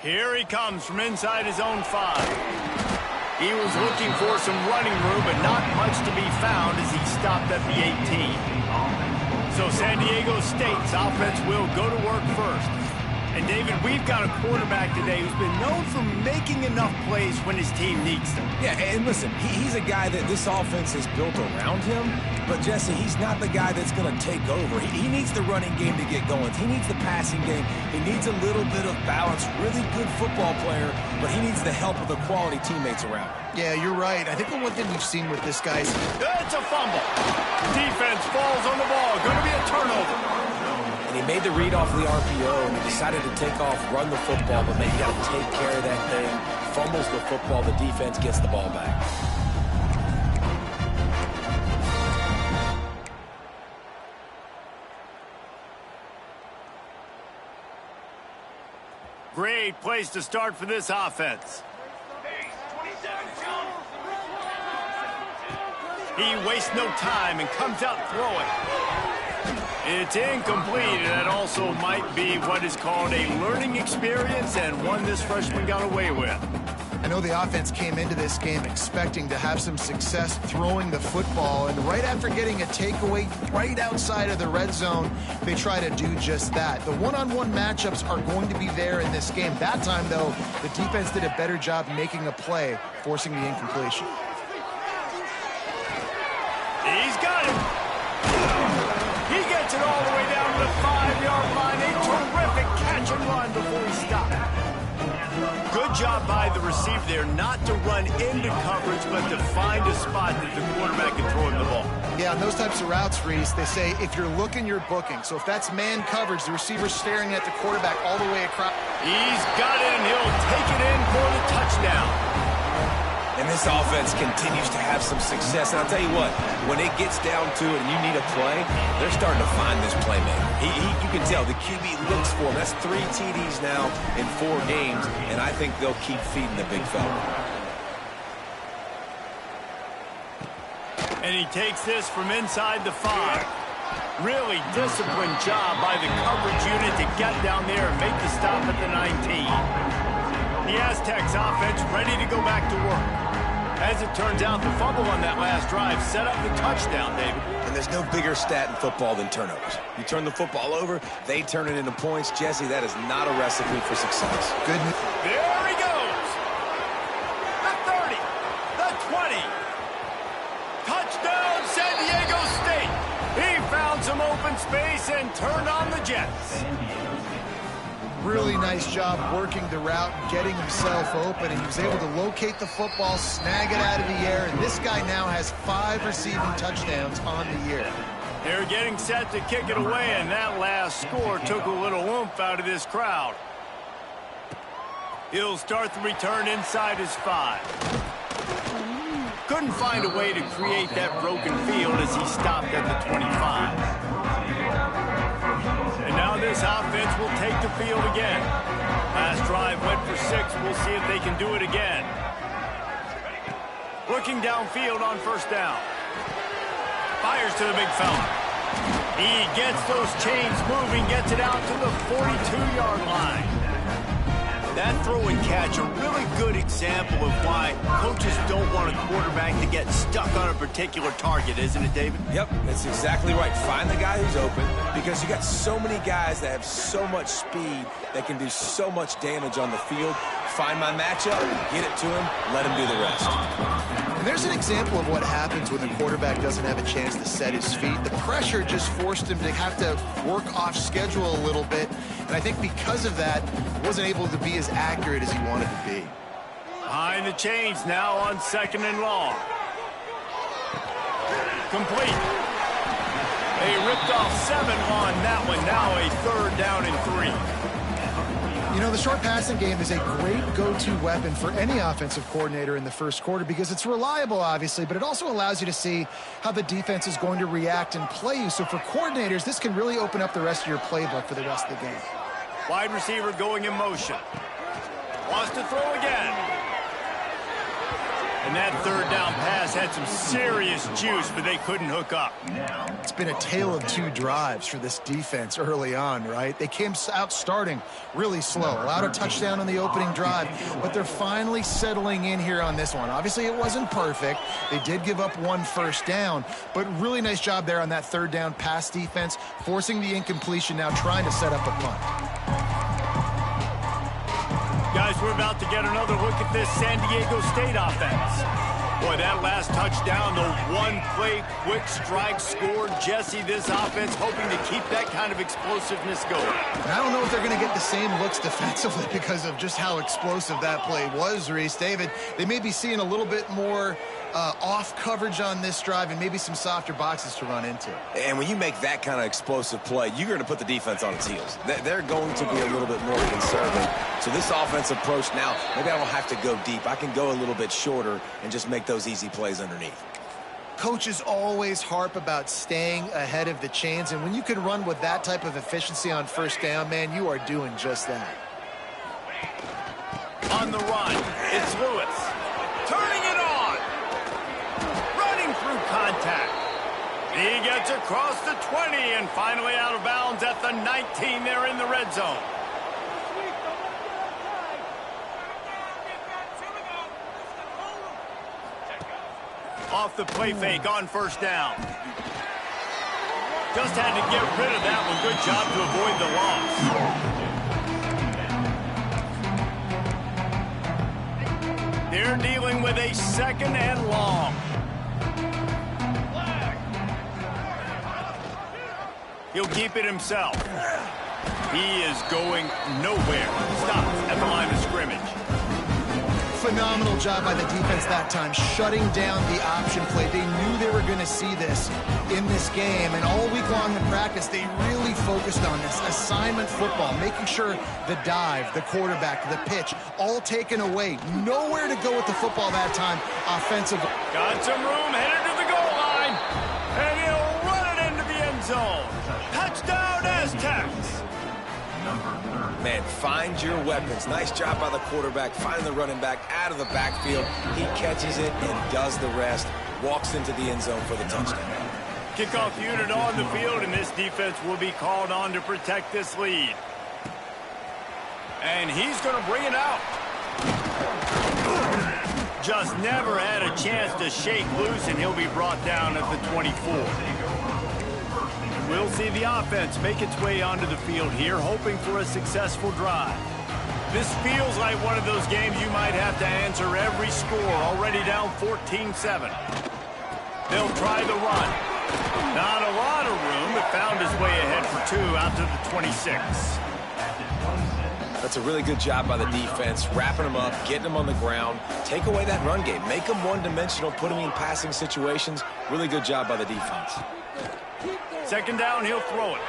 Here he comes from inside his own 5. He was looking for some running room, but not much to be found as he stopped at the 18. So San Diego State's offense will go to work first. And David, we've got a quarterback today who's been known for making enough plays when his team needs them. Yeah, and listen, he's a guy that this offense is built around him. But, Jesse, he's not the guy that's going to take over. He needs the running game to get going. He needs the passing game. He needs a little bit of balance. Really good football player, but he needs the help of the quality teammates around him. Yeah, you're right. I think the one thing we've seen with this guy is... It's a fumble. Defense falls on the ball. Going to be a turnover. And he made the read off the RPO, and he decided to take off, run the football, but man, you got to take care of that thing. Fumbles the football, the defense gets the ball back. Great place to start for this offense. He wastes no time and comes out throwing. It's incomplete, and that also might be what is called a learning experience and one this freshman got away with. I know the offense came into this game expecting to have some success throwing the football, and right after getting a takeaway right outside of the red zone, they try to do just that. The one-on-one matchups are going to be there in this game. That time, though, the defense did a better job making a play, forcing the incompletion. He's got it. He gets it all the way down to the 5-yard line. A terrific catch and run before he stopped. Good job by the receiver there not to run into coverage, but to find a spot that the quarterback can throw him the ball. Yeah, on those types of routes, Reese, they say if you're looking, you're booking. So if that's man coverage, the receiver's staring at the quarterback all the way across. He's got it, and he'll take it in for the touchdown. And this offense continues to have some success. And I'll tell you what, when it gets down to it and you need a play, they're starting to find this playmaker. You can tell the QB looks for him. That's 3 TDs now in 4 games, and I think they'll keep feeding the big fella. And he takes this from inside the 5. Really disciplined job by the coverage unit to get down there and make the stop at the 19. The Aztecs offense ready to go back to work. As it turns out, the fumble on that last drive set up the touchdown, David. And there's no bigger stat in football than turnovers. You turn the football over, they turn it into points. Jesse, that is not a recipe for success. Good. There he goes. The 30, the 20. Touchdown, San Diego State. He found some open space and turned on the Jets. Really nice job working the route, getting himself open, and he was able to locate the football, snag it out of the air, and this guy now has 5 receiving touchdowns on the year. They're getting set to kick it away, and that last score took a little oomph out of this crowd. He'll start the return inside his 5. Couldn't find a way to create that broken field as he stopped at the 25. And now this offense will take the field again. Last drive went for 6. We'll see if they can do it again. Looking downfield on first down. Fires to the big fella. He gets those chains moving, gets it out to the 42-yard line. That throw and catch, a really good example of why coaches don't want a quarterback to get stuck on a particular target, isn't it, David? Yep, that's exactly right. Find the guy who's open, because you got so many guys that have so much speed that can do so much damage on the field. Find my matchup, get it to him, let him do the rest. And there's an example of what happens when the quarterback doesn't have a chance to set his feet. The pressure just forced him to have to work off schedule a little bit. And I think because of that, wasn't able to be as accurate as he wanted to be. Behind the chains now on 2nd and long. Complete. They ripped off 7 on that one. Now a 3rd down and 3. You know, the short passing game is a great go-to weapon for any offensive coordinator in the first quarter because it's reliable, obviously, but it also allows you to see how the defense is going to react and play you. So for coordinators, this can really open up the rest of your playbook for the rest of the game. Wide receiver going in motion. Wants to throw again. And that third down pass had some serious juice, but they couldn't hook up. It's been a tale of two drives for this defense early on, right? They came out starting really slow, allowed a touchdown on the opening drive, but they're finally settling in here on this one. Obviously, it wasn't perfect. They did give up one first down, but really nice job there on that third down pass defense, forcing the incompletion, now trying to set up a punt. Guys, we're about to get another look at this San Diego State offense. Boy, that last touchdown, the one-play quick strike scored. Jesse, this offense hoping to keep that kind of explosiveness going. And I don't know if they're going to get the same looks defensively because of just how explosive that play was, Reese. David, they may be seeing a little bit more off coverage on this drive and maybe some softer boxes to run into. And when you make that kind of explosive play, you're going to put the defense on its heels. They're going to be a little bit more conservative. So this offensive approach now, maybe I don't have to go deep. I can go a little bit shorter and just make those easy plays underneath. Coaches always harp about staying ahead of the chains, and when you can run with that type of efficiency on first down, man, you are doing just that. On the run, it's Lewis. Turning it on. Running through contact. He gets across the 20 and finally out of bounds at the 19 there in the red zone. Off the play fake on first down. Just had to get rid of that one. Good job to avoid the loss. They're dealing with a second and long. He'll keep it himself. He is going nowhere. Stops at the line of scrimmage. Phenomenal job by the defense that time, shutting down the option play. They knew they were going to see this in this game, and all week long in practice, they really focused on this assignment football, making sure the dive, the quarterback, the pitch, all taken away. Nowhere to go with the football that time offensively. Got some room, headed to the goal line, and he'll run it into the end zone. Touchdown, Aztecs. Man, find your weapons. Nice job by the quarterback, finding the running back out of the backfield. He catches it and does the rest. Walks into the end zone for the touchdown. Kickoff unit on the field, and this defense will be called on to protect this lead. And he's going to bring it out. Just never had a chance to shake loose, and he'll be brought down at the 24. We'll see the offense make its way onto the field here, hoping for a successful drive. This feels like one of those games you might have to answer every score, already down 14-7. They'll try the run. Not a lot of room, but found his way ahead for two out to the 26. That's a really good job by the defense, wrapping them up, getting them on the ground. Take away that run game. Make them one-dimensional, put them in passing situations. Really good job by the defense. Second down, he'll throw it.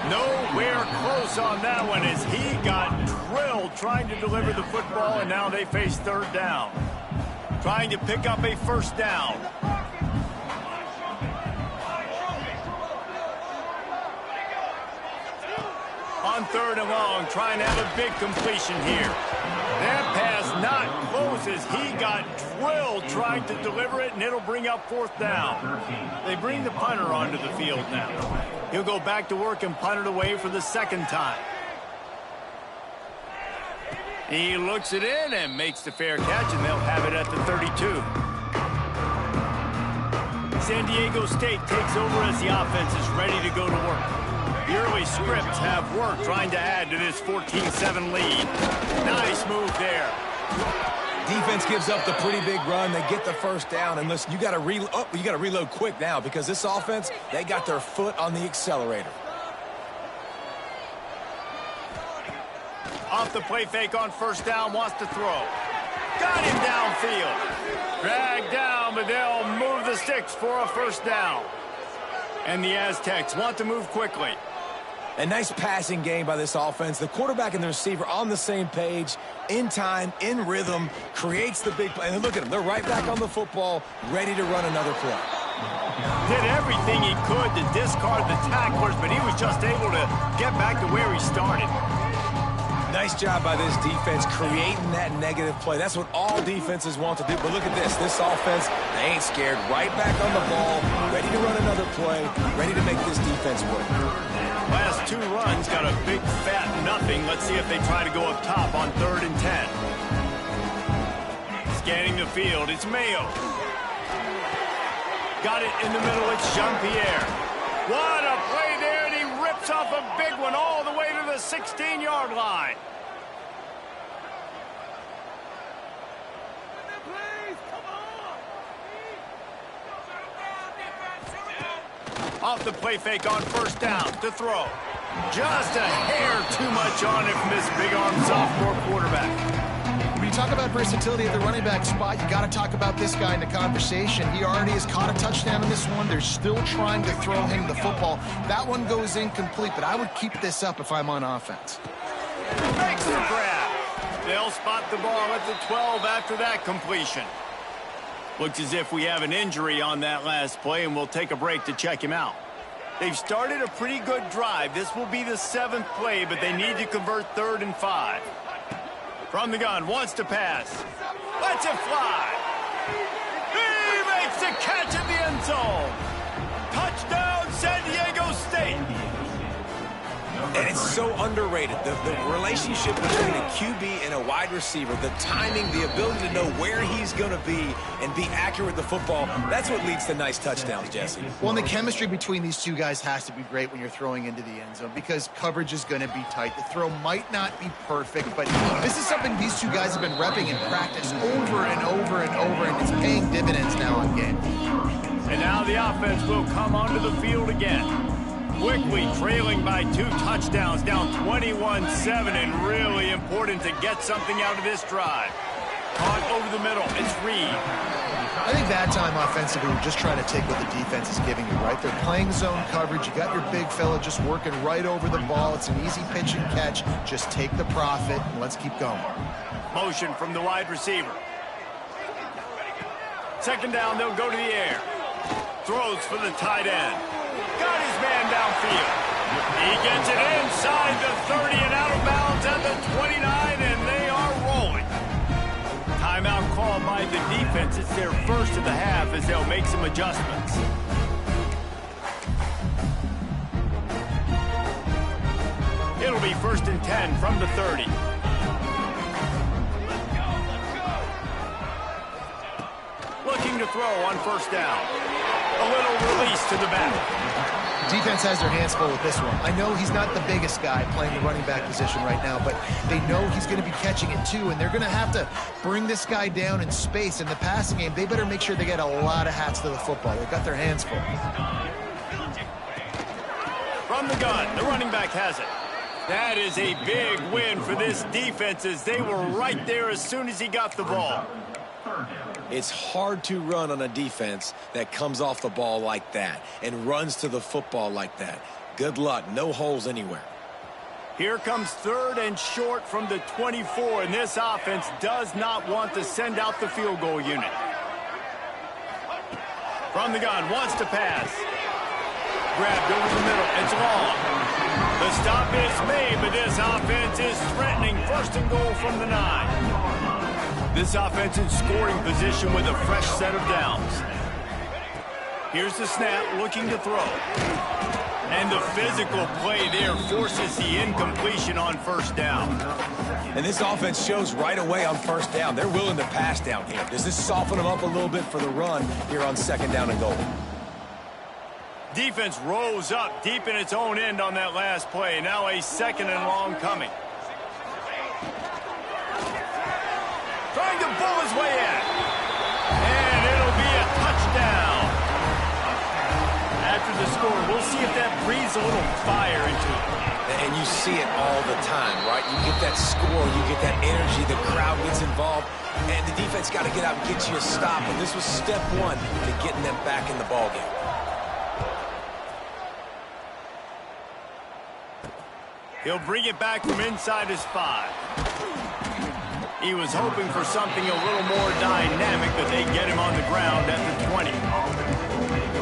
Nowhere close on that one as he got drilled trying to deliver the football, and now they face third down. Trying to pick up a first down. On third and long, trying to have a big completion here. That pass not close as he got drilled trying to deliver it, and it'll bring up fourth down. They bring the punter onto the field now. He'll go back to work and punt it away for the second time. He looks it in and makes the fair catch, and they'll have it at the 32. San Diego State takes over as the offense is ready to go to work. The early scripts have worked trying to add to this 14-7 lead. Nice move there. Defense gives up the pretty big run. They get the first down, and listen, you got to reload quick now because this offense, they got their foot on the accelerator. Off the play fake on first down, wants to throw. Got him downfield. Dragged down, but they'll move the sticks for a first down. And the Aztecs want to move quickly. A nice passing game by this offense. The quarterback and the receiver on the same page, in time, in rhythm, creates the big play. And look at them. They're right back on the football, ready to run another play. Did everything he could to discard the tacklers, but he was just able to get back to where he started. Nice job by this defense creating that negative play. That's what all defenses want to do. But look at this. This offense, they ain't scared. Right back on the ball, ready to run another play, ready to make this defense work. Last 2 runs got a big fat nothing. Let's see if they try to go up top on 3rd and 10. Scanning the field, it's Mayo. Got it in the middle, it's Jean-Pierre. What a play there, and he rips off a big one all the way to the 16-yard line. Off the play fake on 1st down to throw. Just a hair too much on it from this big arm sophomore quarterback. When you talk about versatility at the running back spot, you got to talk about this guy in the conversation. He already has caught a touchdown in this one. They're still trying to throw him the football. That one goes incomplete, but I would keep this up if I'm on offense. Makes the grab. They'll spot the ball at the 12 after that completion. Looks as if we have an injury on that last play, and we'll take a break to check him out. They've started a pretty good drive. This will be the 7th play, but they need to convert 3rd and 5. From the gun, wants to pass. Lets it fly. He makes the catch in the end zone. Touchdown, San Diego State. And it's so underrated. The relationship between a QB and a wide receiver, the timing, the ability to know where he's going to be and be accurate with the football, that's what leads to nice touchdowns, Jesse. Well, and the chemistry between these two guys has to be great when you're throwing into the end zone because coverage is going to be tight. The throw might not be perfect, but this is something these two guys have been repping in practice over and over and over, and it's paying dividends now in game. And now the offense will come onto the field again. Quickly trailing by 2 touchdowns, down 21-7, and really important to get something out of this drive. Caught over the middle, it's Reed. I think that time offensively, we're just trying to take what the defense is giving you, right? They're playing zone coverage. You got your big fella just working right over the ball. It's an easy pitch and catch. Just take the profit, and let's keep going. Motion from the wide receiver. 2nd down, they'll go to the air. Throws for the tight end. Got his man downfield. He gets it inside the 30 and out of bounds at the 29, and they are rolling. Timeout called by the defense. It's their first of the half as they'll make some adjustments. It'll be 1st and 10 from the 30. Looking to throw on 1st down. A little release to the back. Defense has their hands full with this one. I know he's not the biggest guy playing the running back position right now, but they know he's going to be catching it too, and they're going to have to bring this guy down in space. In the passing game, they better make sure they get a lot of hats to the football. They've got their hands full. From the gun, the running back has it. That is a big win for this defense as they were right there as soon as he got the ball. It's hard to run on a defense that comes off the ball like that and runs to the football like that. Good luck. No holes anywhere. Here comes 3rd and short from the 24, and this offense does not want to send out the field goal unit. From the gun, wants to pass. Grabbed over the middle. It's long. The stop is made, but this offense is threatening 1st and goal from the 9. This offense in scoring position with a fresh set of downs. Here's the snap, looking to throw. And the physical play there forces the incompletion on 1st down. And this offense shows right away on 1st down. They're willing to pass down here. Does this soften them up a little bit for the run here on 2nd down and goal? Defense rose up deep in its own end on that last play. Now a 2nd and long coming. Trying to pull his way in. And it'll be a touchdown. After the score, we'll see if that breathes a little fire into it. And you see it all the time, right? You get that score, you get that energy, the crowd gets involved, and the defense got to get out and get you a stop. And this was step 1 to getting them back in the ballgame. He'll bring it back from inside his 5. He was hoping for something a little more dynamic, but they get him on the ground at the 20.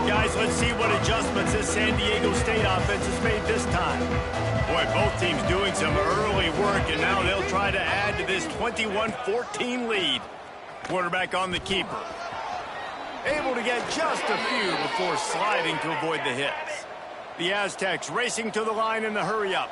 Guys, let's see what adjustments this San San Diego State offense has made this time. Boy, both teams doing some early work, and now they'll try to add to this 21-14 lead. Quarterback on the keeper. Able to get just a few before sliding to avoid the hits. The Aztecs racing to the line in the hurry-up.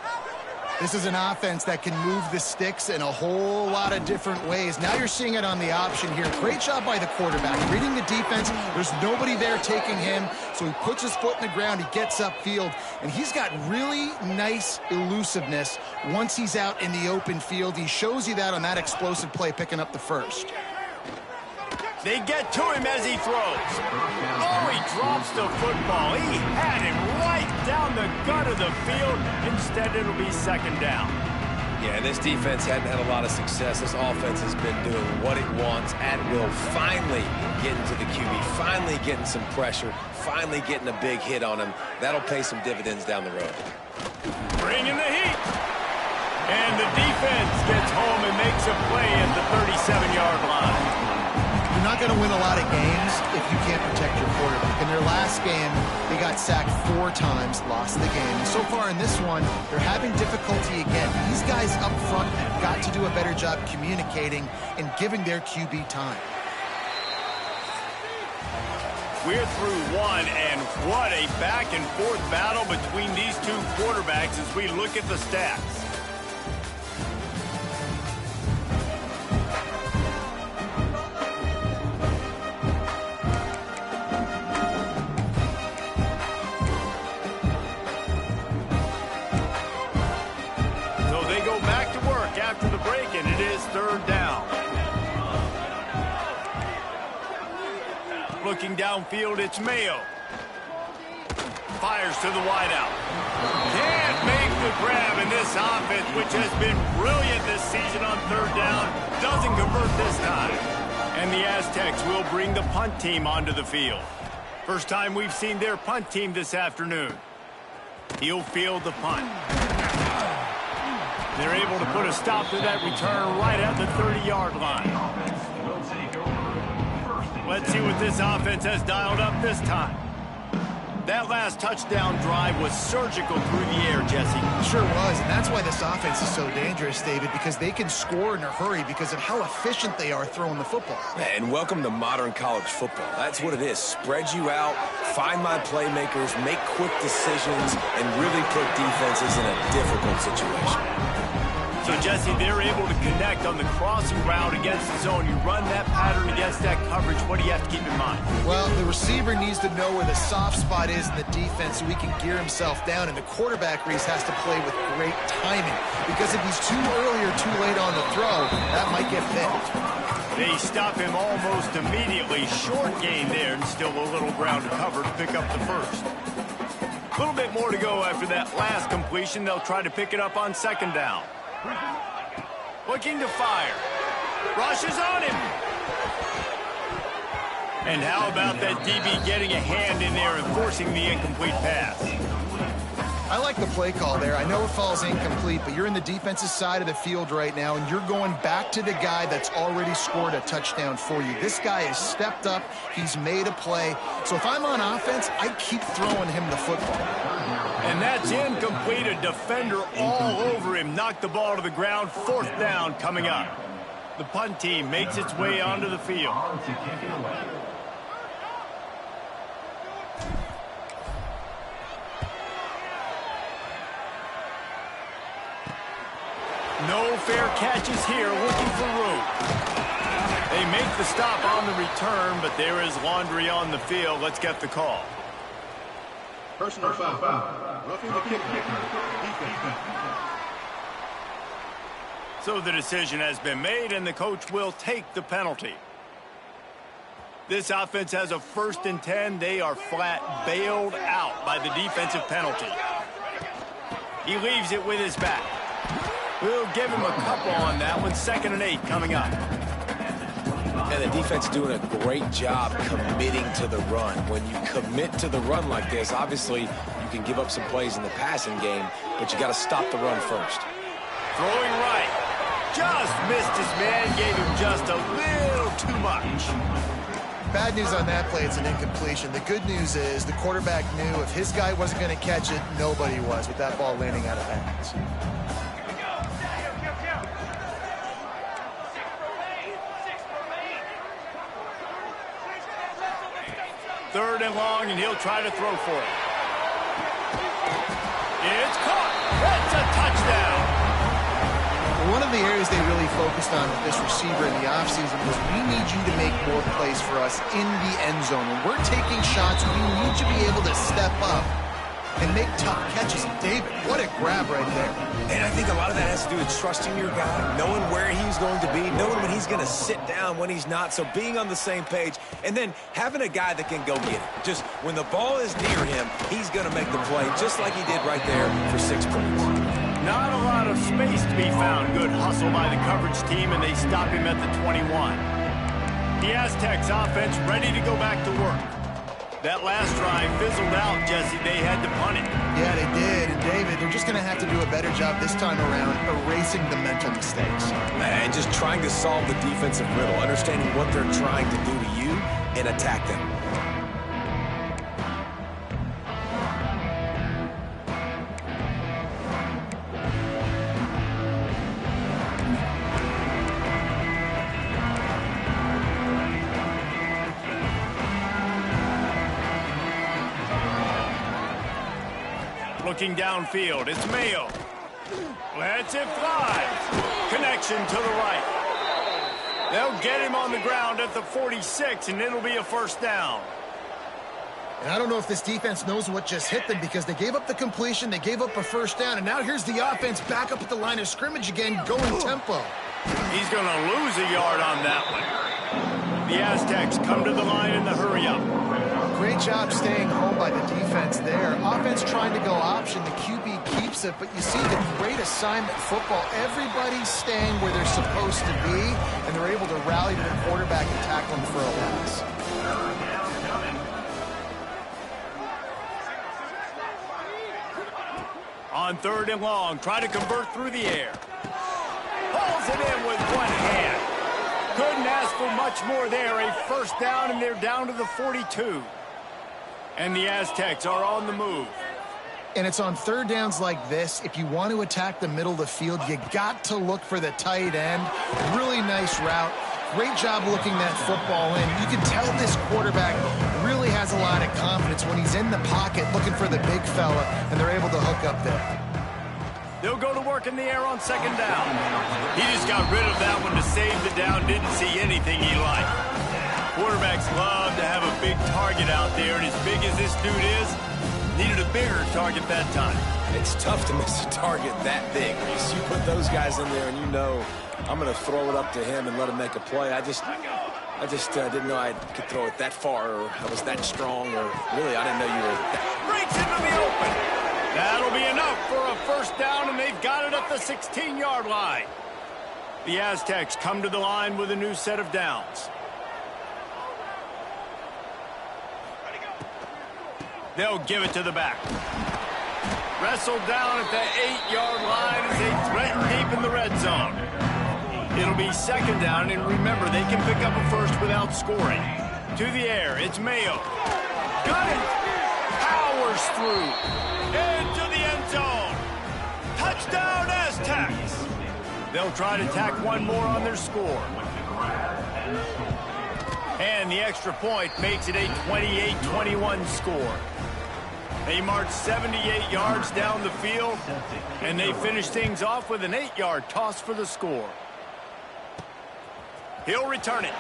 This is an offense that can move the sticks in a whole lot of different ways. Now you're seeing it on the option here. Great job by the quarterback. Reading the defense, there's nobody there taking him, so he puts his foot in the ground, he gets upfield, and he's got really nice elusiveness once he's out in the open field. He shows you that on that explosive play, picking up the first. They get to him as he throws. Oh, he drops the football. He had him right down the gut of the field. Instead, it'll be second down. Yeah, this defense hadn't had a lot of success. This offense has been doing what it wants at will. Finally getting to the QB. Finally getting some pressure. Finally getting a big hit on him. That'll pay some dividends down the road. Bringing the heat. And the defense gets home and makes a play at the 37-yard line. You're not going to win a lot of games if you can't protect your quarterback. In their last game, they got sacked 4 times, lost the game. And so far in this one, they're having difficulty again. These guys up front have got to do a better job communicating and giving their QB time. We're through one, and what a back-and-forth battle between these two quarterbacks as we look at the stats. After the break, and it is third down. Looking downfield, it's Mayo. Fires to the wideout. Can't make the grab, and this offense, which has been brilliant this season on third down, doesn't convert this time. And the Aztecs will bring the punt team onto the field. First time we've seen their punt team this afternoon. He'll field the punt. They're able to put a stop to that return right at the 30-yard line. Let's see what this offense has dialed up this time. That last touchdown drive was surgical through the air, Jesse. Sure was, and that's why this offense is so dangerous, David, because they can score in a hurry because of how efficient they are throwing the football. And welcome to modern college football. That's what it is. Spread you out, find my playmakers, make quick decisions, and really put defenses in a difficult situation. So, Jesse, they're able to connect on the crossing route against the zone. You run that pattern against that coverage. What do you have to keep in mind? Well, the receiver needs to know where the soft spot is in the defense so he can gear himself down. And the quarterback, Reese, has to play with great timing. Because if he's too early or too late on the throw, that might get picked. They stop him almost immediately. Short gain there, and still a little ground to cover to pick up the first. A little bit more to go after that last completion. They'll try to pick it up on second down. Looking to fire. Rushes on him. And how about that DB getting a hand in there and forcing the incomplete pass? I like the play call there. I know it falls incomplete, but you're in the defensive side of the field right now, and you're going back to the guy that's already scored a touchdown for you. This guy has stepped up. He's made a play. So if I'm on offense, I keep throwing him the football. And that's incomplete. A defender all over him. Knocked the ball to the ground. Fourth down coming up. The punt team makes its way onto the field. No fair catches here, looking for room. They make the stop on the return, but there is laundry on the field. Let's get the call. Personal foul. Roughing the kicker. So the decision has been made, and the coach will take the penalty. This offense has a 1st and 10. They are flat bailed out by the defensive penalty. He leaves it with his back. We'll give him a couple on that one. 2nd and 8 coming up. And the defense doing a great job committing to the run. When you commit to the run like this, obviously you can give up some plays in the passing game, but you got to stop the run first. Throwing right. Just missed his man. Gave him just a little too much. Bad news on that play, it's an incompletion. The good news is the quarterback knew if his guy wasn't going to catch it, nobody was with that ball landing out of bounds. Third and long, and he'll try to throw for it. It's caught. That's a touchdown. One of the areas they really focused on with this receiver in the offseason was we need you to make more plays for us in the end zone. When we're taking shots, we need you to be able to step up and make tough catches. David, what a grab right there. And I think a lot of that has to do with trusting your guy, knowing where he's going to be, knowing when he's going to sit down, when he's not. So being on the same page, and then having a guy that can go get it. Just when the ball is near him, he's going to make the play, just like he did right there for 6 points. Not a lot of space to be found. Good hustle by the coverage team, and they stop him at the 21. The Aztecs offense ready to go back to work. That last drive fizzled out, Jesse. They had to punt it. Yeah, they did. And David, they're just going to have to do a better job this time around erasing the mental mistakes. Man, just trying to solve the defensive riddle, understanding what they're trying to do to you and attack them. Looking downfield, it's Mayo. Lets it fly. Connection to the right. They'll get him on the ground at the 46, and it'll be a first down. And I don't know if this defense knows what just hit them because they gave up the completion, they gave up a first down, and now here's the offense back up at the line of scrimmage again, going tempo. He's going to lose a yard on that one. The Aztecs come to the line in the hurry-up. Great job staying home by the defense there. Offense trying to go option. The QB keeps it, but you see the great assignment football. Everybody's staying where they're supposed to be, and they're able to rally to their quarterback and tackle him for a loss. On third and long, try to convert through the air. Pulls it in with one hand. Couldn't ask for much more there. A first down, and they're down to the 42. And the Aztecs are on the move. And it's on third downs like this. If you want to attack the middle of the field, you got to look for the tight end. Really nice route. Great job looking that football in. You can tell this quarterback really has a lot of confidence when he's in the pocket looking for the big fella, and they're able to hook up there. They'll go to work in the air on second down. He just got rid of that one to save the down. Didn't see anything he liked. Quarterbacks love to have a big target out there, and as big as this dude is, needed a bigger target that time. It's tough to miss a target that big. You put those guys in there, and you know I'm going to throw it up to him and let him make a play. I just didn't know I could throw it that far, or I was that strong, or really I didn't know you were that. Breaks into the open. That'll be enough for a first down, and they've got it at the 16-yard line. The Aztecs come to the line with a new set of downs. They'll give it to the back. Wrestled down at the 8-yard line as they threaten deep in the red zone. It'll be second down, and remember, they can pick up a first without scoring. To the air, it's Mayo. Got it! Powers through. Into the end zone. Touchdown, Aztecs! They'll try to tack one more on their score. And the extra point makes it a 28-21 score. They march 78 yards down the field, and they finish things off with an 8-yard toss for the score. He'll return it.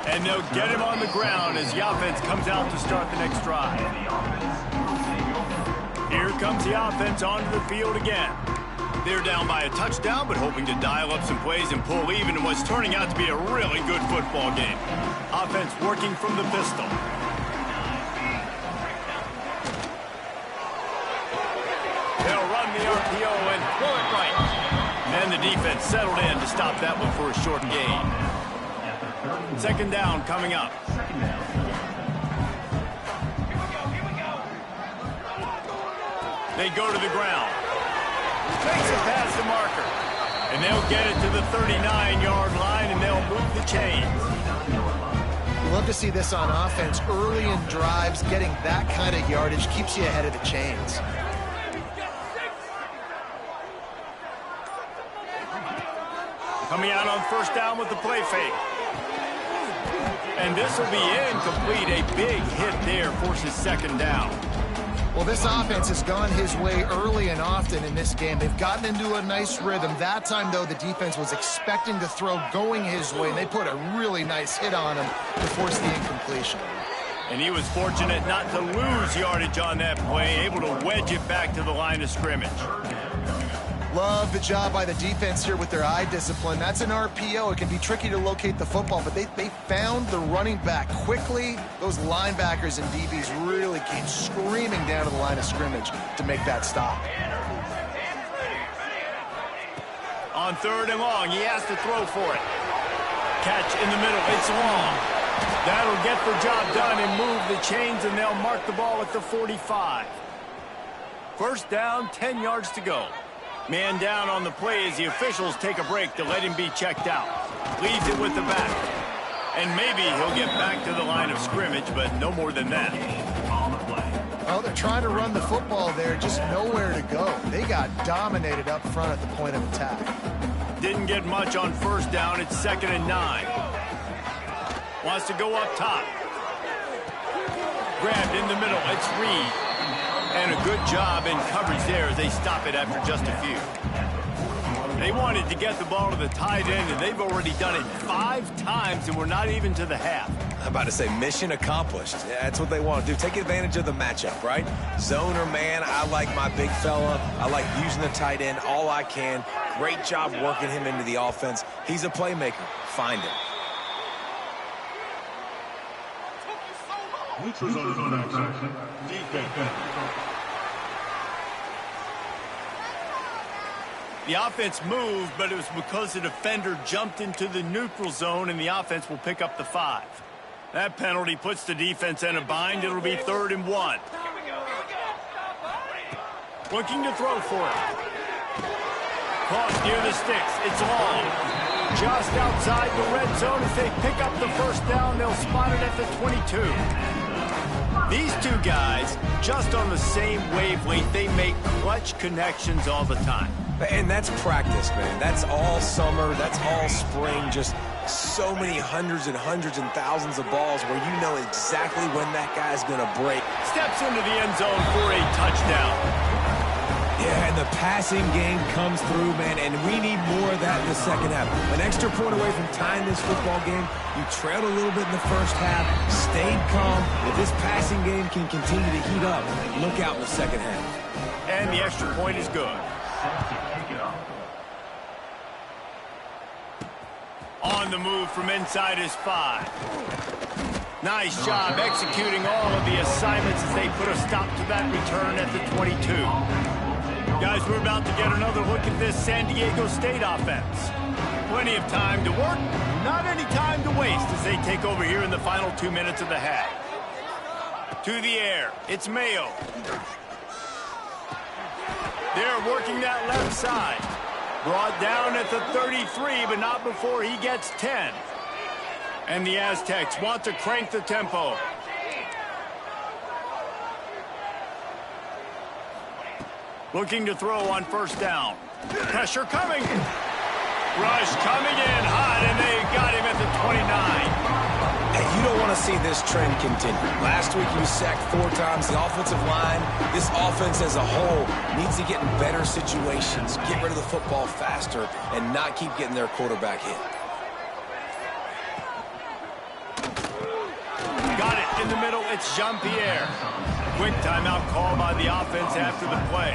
And they'll get him on the ground as the offense comes out to start the next drive. Here comes the offense onto the field again. They're down by a touchdown, but hoping to dial up some plays and pull even in what's turning out to be a really good football game. Offense working from the pistol. They'll run the RPO and throw it right. And the defense settled in to stop that one for a short gain. Second down coming up. They go to the ground. Makes it past the marker. And they'll get it to the 39-yard line, and they'll move the chains. You love to see this on offense. Early in drives, getting that kind of yardage keeps you ahead of the chains. Coming out on first down with the play fake. And this will be incomplete. A big hit there forces second down. Well, this offense has gone his way early and often in this game. They've gotten into a nice rhythm. That time, though, the defense was expecting to throw going his way, and they put a really nice hit on him to force the incompletion. And he was fortunate not to lose yardage on that play, able to wedge it back to the line of scrimmage. Love the job by the defense here with their eye discipline. That's an RPO. It can be tricky to locate the football, but they found the running back quickly. Those linebackers and DBs really came screaming down to the line of scrimmage to make that stop. On third and long, he has to throw for it. Catch in the middle. It's long. That'll get the job done and move the chains, and they'll mark the ball at the 45. First down, 10 yards to go. Man down on the play as the officials take a break to let him be checked out. Leaves it with the back. And maybe he'll get back to the line of scrimmage, but no more than that. Oh, they're trying to run the football there, just nowhere to go. They got dominated up front at the point of attack. Didn't get much on first down. It's 2nd and 9. Wants to go up top. Grabbed in the middle. It's Reed. And a good job in coverage there as they stop it after just a few. They wanted to get the ball to the tight end, and they've already done it 5 times, and we're not even to the half. I'm about to say mission accomplished. Yeah, that's what they want to do. Take advantage of the matchup, right? Zone or man, I like my big fella. I like using the tight end all I can. Great job working him into the offense. He's a playmaker. Find him. Neutral zone action. Defense. The offense moved, but it was because the defender jumped into the neutral zone, and the offense will pick up the 5. That penalty puts the defense in a bind. It'll be 3rd and 1. Looking to throw for it. Cross near the sticks. It's long. Just outside the red zone as they pick up the first down. They'll spot it at the 22. These two guys, just on the same wavelength, they make clutch connections all the time. And that's practice, man. That's all summer. That's all spring. Just so many hundreds and hundreds and thousands of balls where you know exactly when that guy's going to break. Steps into the end zone for a touchdown. Yeah, and the passing game comes through, man, and we need more of that in the second half. An extra point away from tying this football game. You trailed a little bit in the first half, stayed calm. If this passing game can continue to heat up, look out in the second half. And the extra point is good. On the move from inside his 5. Nice job executing all of the assignments as they put a stop to that return at the 22. Guys, we're about to get another look at this San Diego State offense. Plenty of time to work, not any time to waste as they take over here in the final 2 minutes of the half. To the air, it's Mayo. They're working that left side. Brought down at the 33, but not before he gets 10. And the Aztecs want to crank the tempo. Looking to throw on first down. Pressure coming. Rush coming in hot, and they got him at the 29. And you don't want to see this trend continue. Last week, you sacked 4 times. The offensive line, this offense as a whole, needs to get in better situations, get rid of the football faster, and not keep getting their quarterback hit. Got it in the middle. It's Jean-Pierre. Quick timeout call by the offense after the play.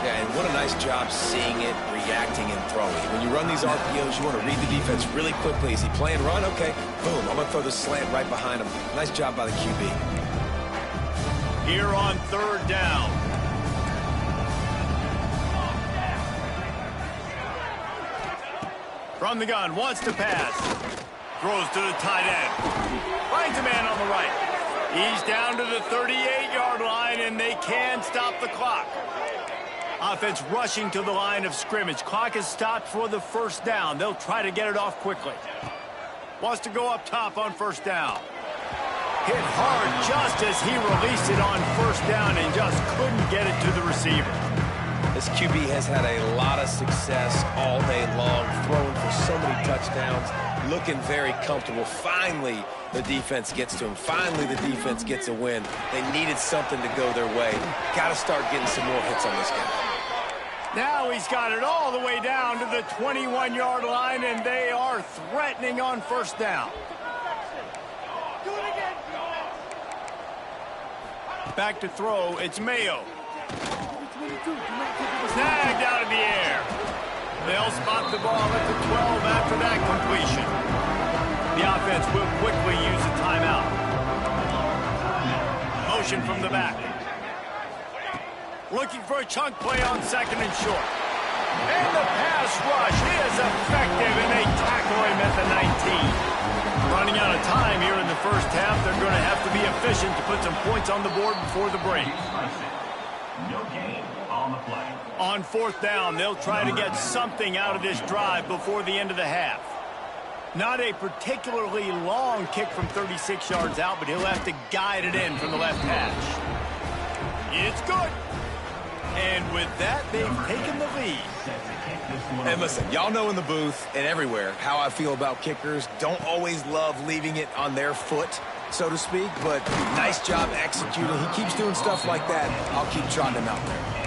Yeah, and what a nice job seeing it, reacting, and throwing. When you run these RPOs, you want to read the defense really quickly. Is he playing run? Okay, boom, I'm going to throw the slant right behind him. Nice job by the QB. Here on third down. From the gun, wants to pass. Throws to the tight end. Finds a man on the right. He's down to the 38-yard line, and they can stop the clock. Offense rushing to the line of scrimmage. Clock is stopped for the first down. They'll try to get it off quickly. Wants to go up top on first down. Hit hard just as he released it on first down and just couldn't get it to the receiver. This QB has had a lot of success all day long, throwing for so many touchdowns, looking very comfortable. Finally, the defense gets to him. Finally, the defense gets a win. They needed something to go their way. Got to start getting some more hits on this guy. Now he's got it all the way down to the 21-yard line, and they are threatening on first down. Back to throw, it's Mayo. Snagged out of the air. They'll spot the ball at the 12 after that completion. The offense will quickly use a timeout. Motion from the back. Looking for a chunk play on second and short. And the pass rush is effective, and they tackle him at the 19. Running out of time here in the first half. They're going to have to be efficient to put some points on the board before the break. No gain on the play. On fourth down, they'll try to get something out of this drive before the end of the half. Not a particularly long kick from 36 yards out, but he'll have to guide it in from the left hash. It's good. And with that, they've taken the lead. And listen, y'all know in the booth and everywhere how I feel about kickers. Don't always love leaving it on their foot, so to speak, but nice job executing. He keeps doing stuff like that. I'll keep trotting him out there.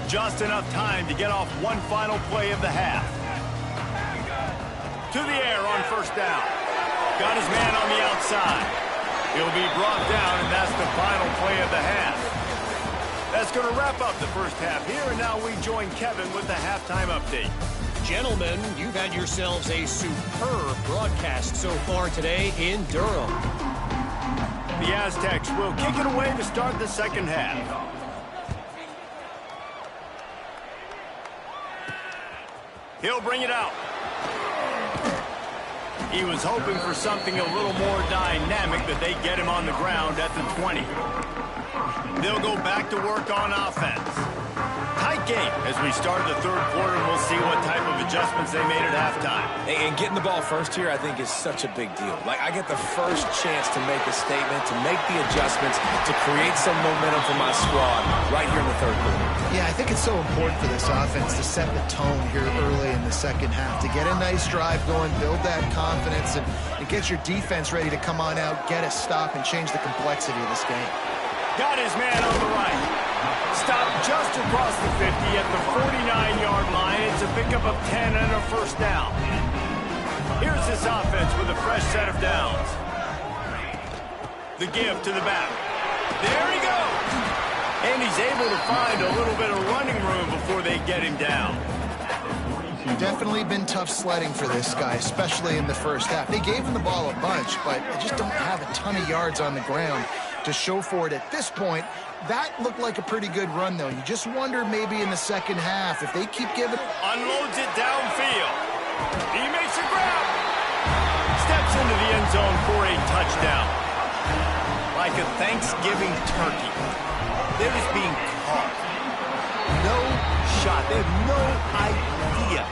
Just enough time to get off one final play of the half. To the air on first down. Got his man on the outside. He'll be brought down, and that's the final play of the half. That's going to wrap up the first half here, and now we join Kevin with the halftime update. Gentlemen, you've had yourselves a superb broadcast so far today in Durham. The Aztecs will kick it away to start the second half. He'll bring it out. He was hoping for something a little more dynamic, but they get him on the ground at the 20. They'll go back to work on offense. Tight game as we start the third quarter, and we'll see what type of adjustments they made at halftime. And getting the ball first here, I think, is such a big deal. Like, I get the first chance to make a statement, to make the adjustments, to create some momentum for my squad right here in the third quarter. Yeah, I think it's so important for this offense to set the tone here early in the second half, to get a nice drive going, build that confidence, and get your defense ready to come on out, get a stop, and change the complexity of this game. Got his man on the right. Stopped just across the 50 at the 49-yard line. It's a pickup of 10 and a first down. Here's this offense with a fresh set of downs. The give to the back. There he goes. And he's able to find a little bit of running room before they get him down. Definitely been tough sledding for this guy, especially in the first half. They gave him the ball a bunch, but they just don't have a ton of yards on the ground to show for it at this point. That looked like a pretty good run, though. You just wonder maybe in the second half if they keep giving... Unloads it downfield. He makes a grab. Steps into the end zone for a touchdown. Like a Thanksgiving turkey. They're just being caught. No shot. They have no idea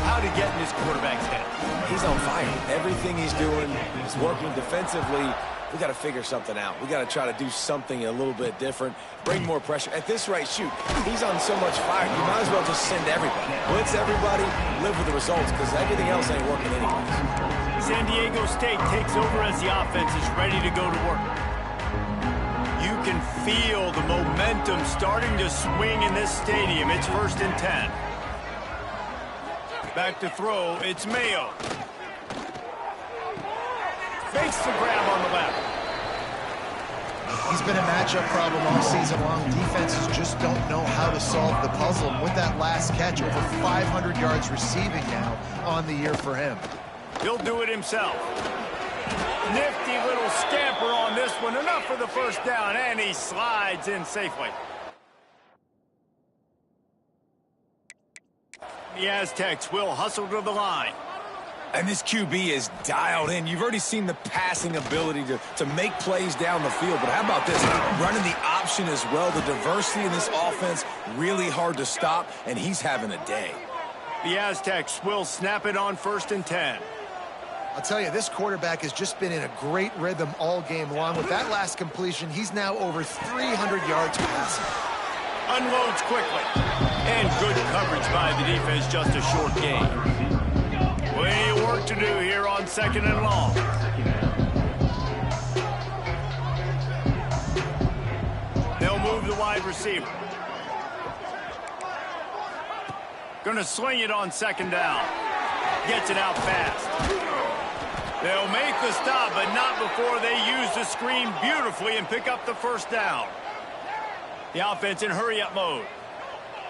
how to get in this quarterback's head. He's on fire. Everything he's doing is working defensively. We got to figure something out. We got to try to do something a little bit different, bring more pressure. At this rate, shoot, he's on so much fire, you might as well just send everybody. Blitz everybody, live with the results, because everything else ain't working anyways. San Diego State takes over as the offense is ready to go to work. You can feel the momentum starting to swing in this stadium. It's 1st and 10. Back to throw, it's Mayo. Fakes the grab on the left. He's been a matchup problem all season long. Defenses just don't know how to solve the puzzle. And with that last catch, over 500 yards receiving now on the year for him. He'll do it himself. Nifty little scamper on this one. Enough for the first down, and he slides in safely. The Aztecs will hustle to the line. And this QB is dialed in. You've already seen the passing ability to make plays down the field. But how about this? Running the option as well. The diversity in this offense, really hard to stop, and he's having a day. The Aztecs will snap it on 1st and 10. I'll tell you, this quarterback has just been in a great rhythm all game long. With that last completion, he's now over 300 yards passing. Unloads quickly. And good coverage by the defense, just a short gain. Plenty of work to do here on 2nd and long. They'll move the wide receiver. Gonna sling it on 2nd down. Gets it out fast. They'll make the stop, but not before they use the screen beautifully and pick up the 1st down. The offense in hurry-up mode.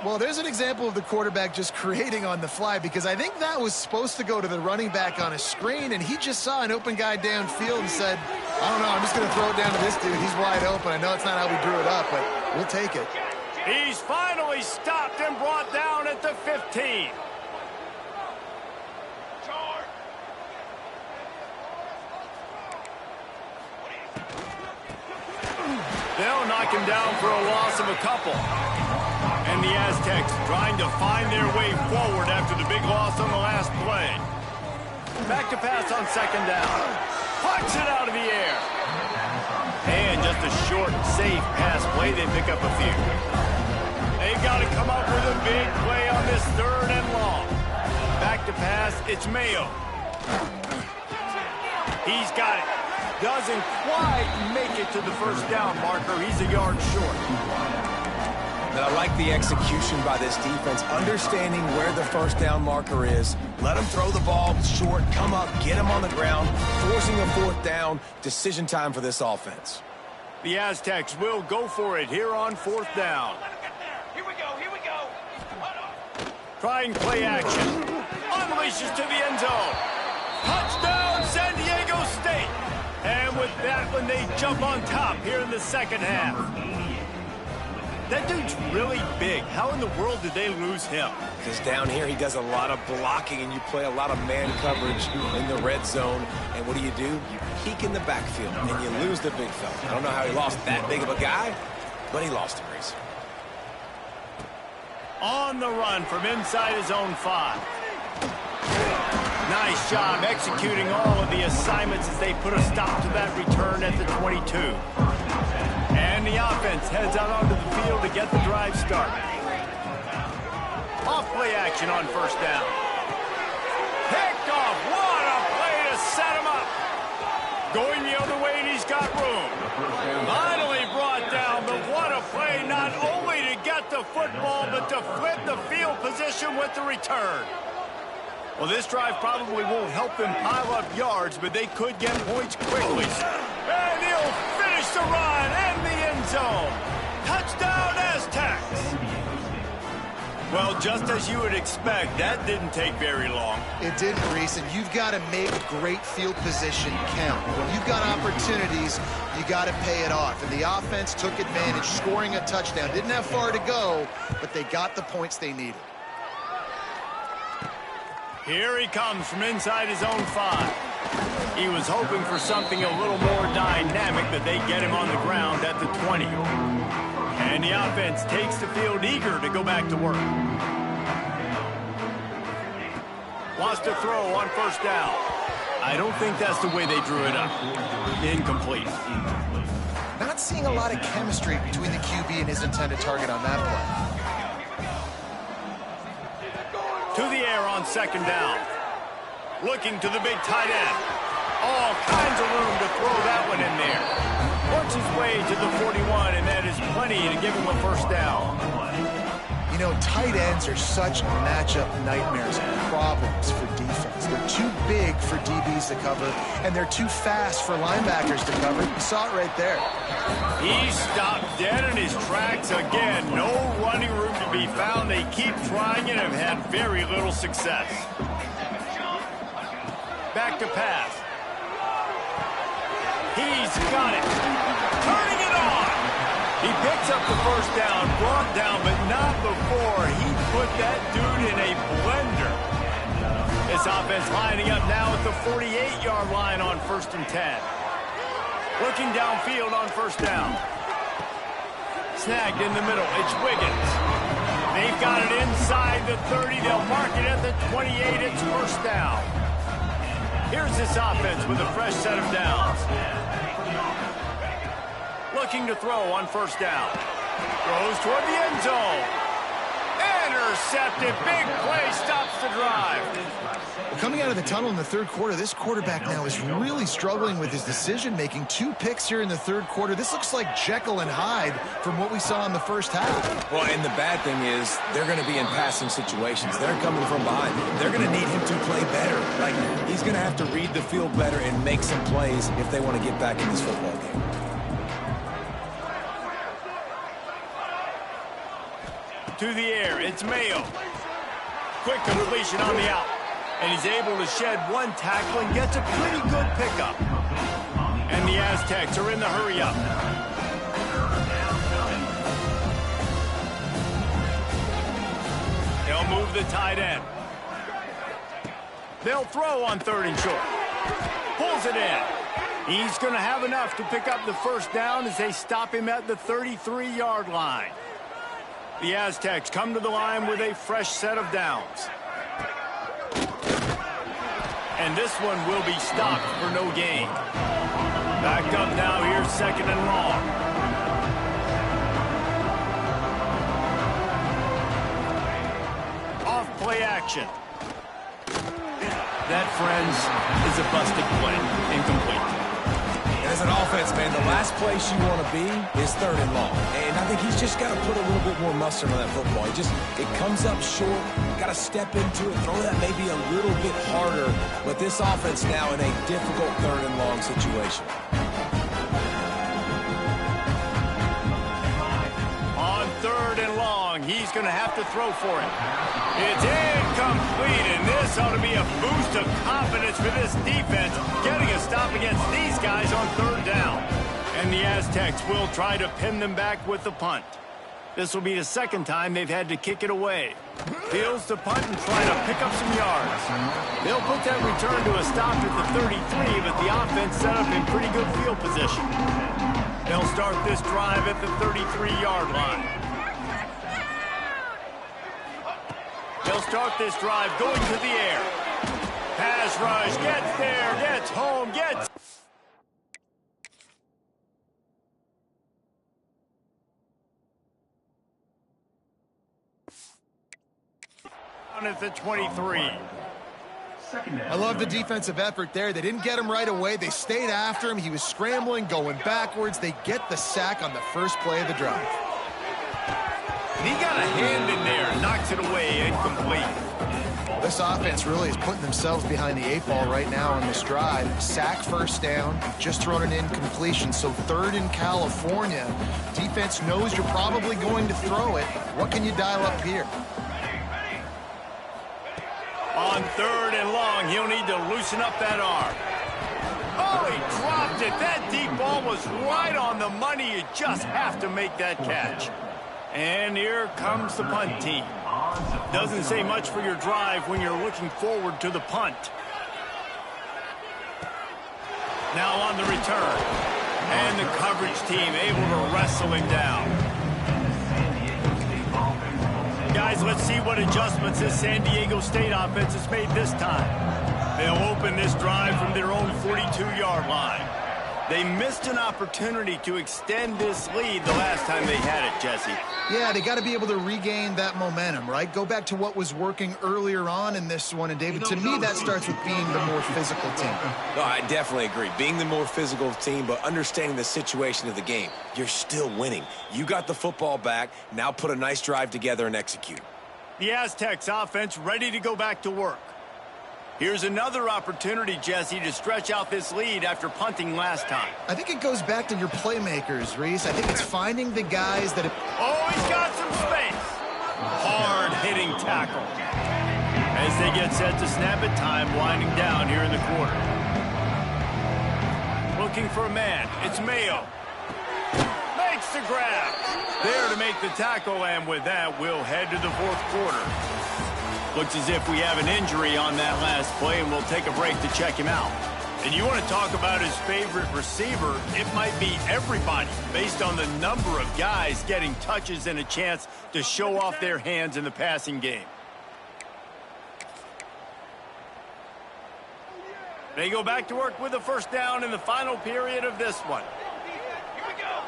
Well, there's an example of the quarterback just creating on the fly, because I think that was supposed to go to the running back on a screen, and he just saw an open guy downfield and said, I don't know, I'm just going to throw it down to this dude. He's wide open. I know it's not how we drew it up, but we'll take it. He's finally stopped and brought down at the 15. They'll knock him down for a loss of a couple. And the Aztecs trying to find their way forward after the big loss on the last play. Back to pass on 2nd down. Punch it out of the air. And just a short, safe pass play. They pick up a few. They've got to come up with a big play on this 3rd and long. Back to pass. It's Mayo. He's got it. Doesn't quite make it to the 1st down marker. He's a yard short. And I like the execution by this defense, understanding where the 1st down marker is. Let him throw the ball short, come up, get him on the ground, forcing a 4th down. Decision time for this offense. The Aztecs will go for it here on 4th down. Here we go. Trying play action. Unleashes to the end zone. Touchdown, San Diego State. And with that one, they jump on top here in the 2nd half. That dude's really big. How in the world did they lose him? Because down here, he does a lot of blocking, and you play a lot of man coverage in the red zone. And what do? You peek in the backfield, and you lose the big fella. I don't know how he lost that big of a guy, but he lost him, Reese. On the run from inside his own 5. Nice job executing all of the assignments as they put a stop to that return at the 22. And the offense heads out onto the field to get the drive started. Off play action on 1st down. Picked off. What a play to set him up. Going the other way, and he's got room. Finally brought down, but what a play, not only to get the football, but to flip the field position with the return. Well, this drive probably won't help them pile up yards, but they could get points quickly. And he'll finish the run and the end zone. Touchdown, Aztecs. Well, just as you would expect, that didn't take very long. It didn't, Reese, and you've got to make great field position count. When you've got opportunities, you got to pay it off. And the offense took advantage, scoring a touchdown. Didn't have far to go, but they got the points they needed. Here he comes from inside his own 5. He was hoping for something a little more dynamic, that they get him on the ground at the 20. And the offense takes the field eager to go back to work. Wants to throw on 1st down. I don't think that's the way they drew it up. Incomplete. Not seeing a lot of chemistry between the QB and his intended target on that play. To the air on 2nd down. Looking to the big tight end. All kinds of room to throw that one in there. Works his way to the 41, and that is plenty to give him a 1st down. You know, tight ends are such matchup nightmares and problems for defense. They're too big for DBs to cover, and they're too fast for linebackers to cover. You saw it right there. He stopped dead in his tracks again. No running room to be found. They keep trying and have had very little success. Back to pass. He's got it. Turning it on. He picks up the 1st down, brought down, but not before he put that dude in a blender. This offense lining up now at the 48-yard line on 1st and 10. Looking downfield on 1st down. Snagged in the middle. It's Wiggins. They've got it inside the 30. They'll mark it at the 28. It's 1st down. Here's this offense with a fresh set of downs. Looking to throw on 1st down. Throws toward the end zone. Intercepted. Big play. Stops the drive. Coming out of the tunnel in the 3rd quarter, this quarterback now is really struggling with his decision-making. 2 picks here in the 3rd quarter. This looks like Jekyll and Hyde from what we saw in the 1st half. Well, and the bad thing is they're going to be in passing situations. They're coming from behind. They're going to need him to play better. Like, he's going to have to read the field better and make some plays if they want to get back in this football game. To the air, it's Mayo. Quick completion on the out. And he's able to shed 1 tackle and gets a pretty good pickup. And the Aztecs are in the hurry-up. They'll move the tight end. They'll throw on 3rd and short. Pulls it in. He's going to have enough to pick up the 1st down as they stop him at the 33-yard line. The Aztecs come to the line with a fresh set of downs. And this one will be stopped for no gain. Back up now here, 2nd and long. Off play action. That, friends, is a busted play. Incomplete. As an offense, man, the last place you want to be is 3rd and long. And I think he's just got to put a little bit more mustard on that football. It comes up short. You got to step into it, throw that maybe a little bit harder. But this offense now in a difficult 3rd and long situation. On 3rd and long, he's going to have to throw for it. It's incomplete, and this ought to be a boost of confidence for this defense, getting a stop against these guys on 3rd down. And the Aztecs will try to pin them back with the punt. This will be the 2nd time they've had to kick it away. Fields to punt and try to pick up some yards. They'll put that return to a stop at the 33, but the offense set up in pretty good field position. They'll start this drive at the 33-yard line. They'll start this drive going to the air. Pass rush, gets there, gets home, gets... On at the 23. I love the defensive effort there. They didn't get him right away. They stayed after him. He was scrambling, going backwards. They get the sack on the 1st play of the drive. And he got a hand in there, knocks it away, incomplete. This offense really is putting themselves behind the 8 ball right now on this drive. Sack 1st down, just thrown an incompletion, so 3rd in California. Defense knows you're probably going to throw it. What can you dial up here? On 3rd and long, he'll need to loosen up that arm. Oh, he dropped it. That deep ball was right on the money. You just have to make that catch. And here comes the punt team. Doesn't say much for your drive when you're looking forward to the punt. Now on the return. And the coverage team able to wrestle him down. Guys, let's see what adjustments this San Diego State offense has made this time. They'll open this drive from their own 42-yard line. They missed an opportunity to extend this lead the last time they had it, Jesse. Yeah, they got to be able to regain that momentum, right? Go back to what was working earlier on in this one. And, David, to me, that starts with being the more physical team. No, I definitely agree. Being the more physical team, but understanding the situation of the game. You're still winning. You got the football back. Now put a nice drive together and execute. The Aztecs offense ready to go back to work. Here's another opportunity, Jesse, to stretch out this lead after punting last time. I think it goes back to your playmakers, Reese. I think it's finding the guys that... Oh, he's got some space. Hard-hitting tackle. As they get set to snap it, time winding down here in the quarter. Looking for a man. It's Mayo. Makes the grab. There to make the tackle, and with that, we'll head to the 4th quarter. Looks as if we have an injury on that last play, and we'll take a break to check him out. And you want to talk about his favorite receiver, it might be everybody, based on the number of guys getting touches and a chance to show off their hands in the passing game. They go back to work with a first down in the final period of this one. Here we go,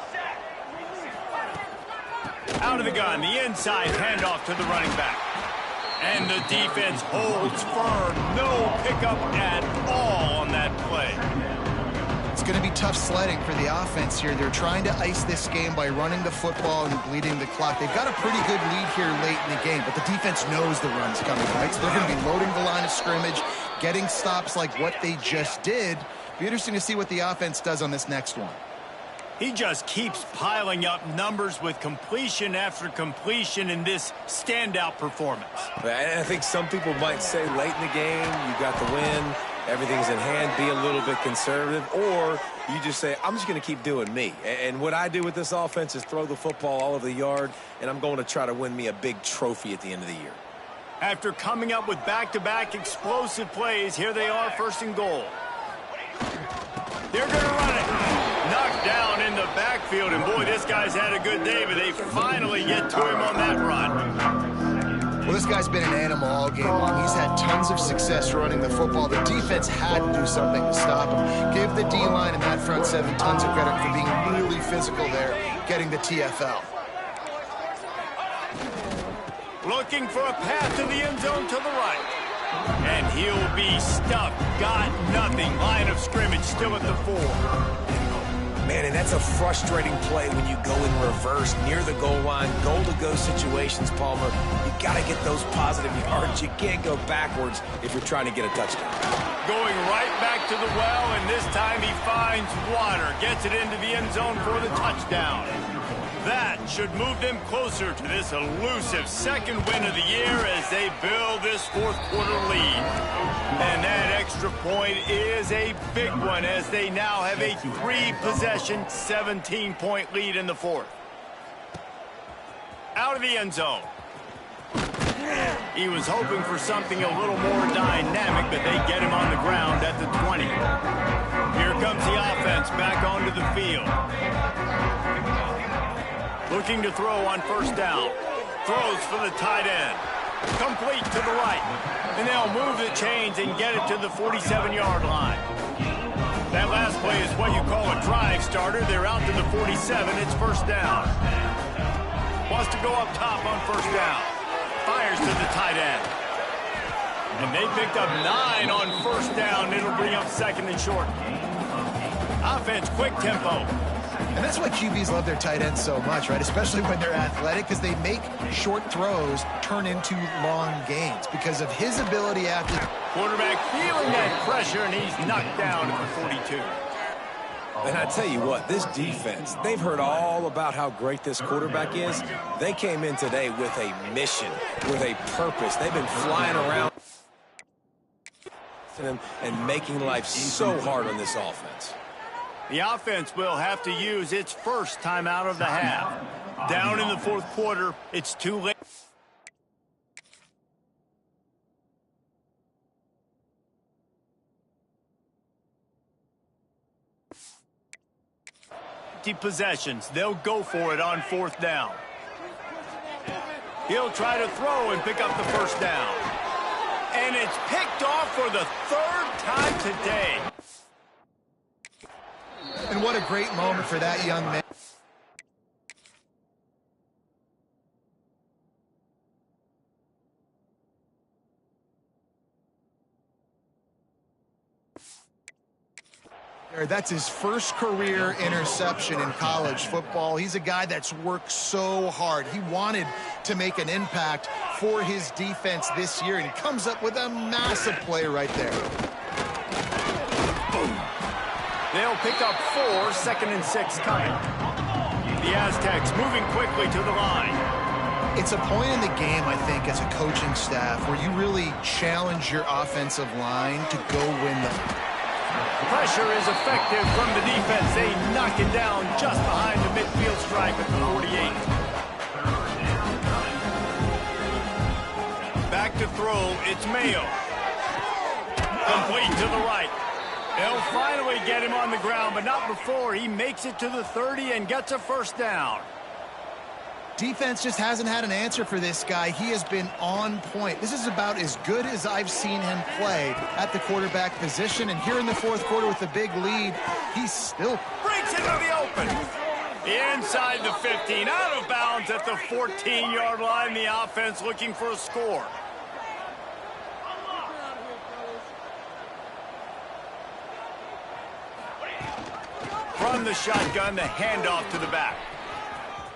set. Out of the gun, the inside handoff to the running back. And the defense holds firm. No pickup at all on that play. It's going to be tough sledding for the offense here. They're trying to ice this game by running the football and bleeding the clock. They've got a pretty good lead here late in the game, but the defense knows the run's coming, right? So they're going to be loading the line of scrimmage, getting stops like what they just did. Be interesting to see what the offense does on this next one. He just keeps piling up numbers with completion after completion in this standout performance. I think some people might say late in the game, you got the win, everything's in hand, be a little bit conservative, or you just say, I'm just going to keep doing me. And what I do with this offense is throw the football all over the yard, and I'm going to try to win me a big trophy at the end of the year. After coming up with back-to-back explosive plays, here they are, first and goal. They're going to run it. Knocked down in the backfield, and boy, this guy's had a good day, but they finally get to him on that run. Well, this guy's been an animal all game long. He's had tons of success running the football. The defense had to do something to stop him. Give the D-line and that front seven tons of credit for being really physical there, getting the TFL. Looking for a path to the end zone to the right. And he'll be stuffed. Got nothing. Line of scrimmage still at the 4. Man, and that's a frustrating play when you go in reverse near the goal line, goal-to-go situations, Palmer. You got to get those positive yards. You can't go backwards if you're trying to get a touchdown. Going right back to the well, and this time he finds water. Gets it into the end zone for the touchdown. That should move them closer to this elusive second win of the year as they build this fourth quarter lead. And that extra point is a big one as they now have a 3-possession, 17-point lead in the fourth. Out of the end zone. He was hoping for something a little more dynamic, but they get him on the ground at the 20. Here comes the offense back onto the field. Looking to throw on first down. Throws for the tight end. Complete to the right. And they'll move the chains and get it to the 47-yard line. That last play is what you call a drive starter. They're out to the 47. It's first down. Wants to go up top on first down. Fires to the tight end. And they picked up 9 on first down. It'll bring up second and short. Offense, quick tempo. And that's why QBs love their tight ends so much, right? Especially when they're athletic, because they make short throws turn into long gains because of his ability after. Quarterback feeling that pressure, and he's knocked down at the 42. And I tell you what, this defense, they've heard all about how great this quarterback is. They came in today with a mission, with a purpose. They've been flying around and making life so hard on this offense. The offense will have to use its first time out of the half. Down in the fourth quarter, it's too late. Possessions. They'll go for it on fourth down. He'll try to throw and pick up the first down. And it's picked off for the 3rd time today. And what a great moment for that young man. That's his first career interception in college football. He's a guy that's worked so hard. He wanted to make an impact for his defense this year, and he comes up with a massive play right there. Boom. They'll pick up 4, 2nd and 6 coming. The Aztecs moving quickly to the line. It's a point in the game, I think, as a coaching staff where you really challenge your offensive line to go win the Pressure is effective from the defense. They knock it down just behind the midfield stripe at the 48. Back to throw. It's Mayo. Complete to the right. They'll finally get him on the ground, but not before he makes it to the 30 and gets a first down. Defense just hasn't had an answer for this guy. He has been on point. This is about as good as I've seen him play at the quarterback position. And here in the fourth quarter with a big lead, he's still breaks into the open. Inside the 15, out of bounds at the 14-yard line. The offense looking for a score. From the shotgun, the handoff to the back.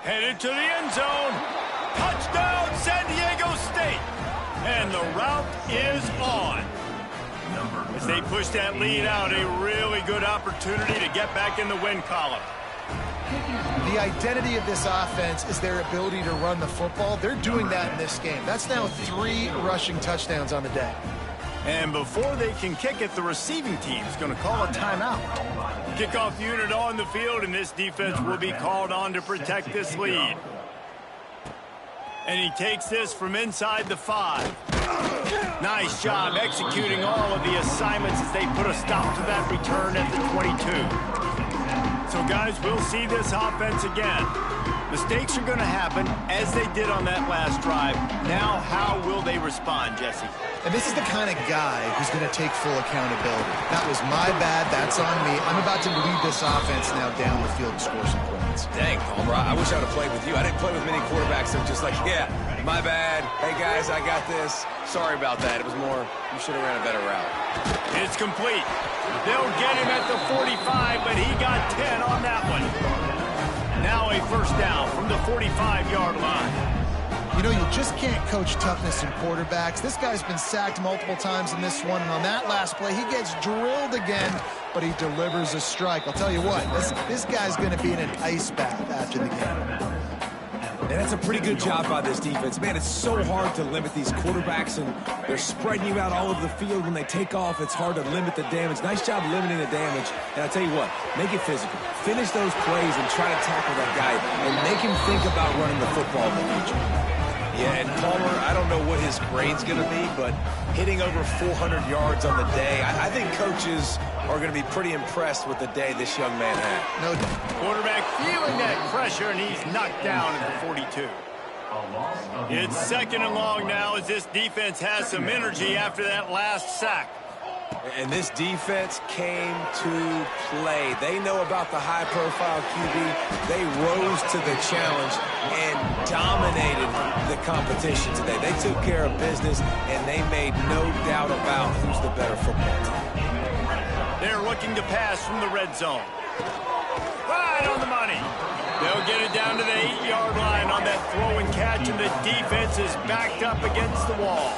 Headed to the end zone. Touchdown, San Diego State. And the route is on. As they push that lead out, a really good opportunity to get back in the win column. The identity of this offense is their ability to run the football. They're doing that in this game. That's now 3 rushing touchdowns on the day. And before they can kick it, the receiving team's going to call a timeout. Kickoff unit on the field, and this defense will be called on to protect this lead. And he takes this from inside the 5. Nice job executing all of the assignments as they put a stop to that return at the 22. So, guys, we'll see this offense again. Mistakes are going to happen, as they did on that last drive. Now, how will they respond, Jesse? And this is the kind of guy who's going to take full accountability. That was my bad. That's on me. I'm about to lead this offense now down the field and score some points. Dang, Palmer, I wish I would have played with you. I didn't play with many quarterbacks that were just like, yeah, my bad. Hey, guys, I got this. Sorry about that. It was more, you should have ran a better route. It's complete. They'll get him at the 45, but he got 10 on that one. Now a first down from the 45-yard line. You know, you just can't coach toughness in quarterbacks. This guy's been sacked multiple times in this one, and on that last play, he gets drilled again, but he delivers a strike. I'll tell you what, this guy's going to be in an ice bath after the game. And that's a pretty good job by this defense. Man, it's so hard to limit these quarterbacks, and they're spreading you out all over the field. When they take off, it's hard to limit the damage. Nice job limiting the damage. And I'll tell you what, make it physical. Finish those plays and try to tackle that guy and make him think about running the football in the future. Yeah, and Palmer, I don't know what his grade's going to be, but hitting over 400 yards on the day, I think coaches are going to be pretty impressed with the day this young man had. No doubt. Quarterback feeling that pressure, and he's knocked down at the 42. It's second and long now as this defense has some energy after that last sack. And this defense came to play. They know about the high-profile QB. They rose to the challenge and dominated the competition today. They took care of business, and they made no doubt about who's the better football team. They're looking to pass from the red zone. Right on the money. They'll get it down to the 8-yard line on that throw and catch, and the defense is backed up against the wall.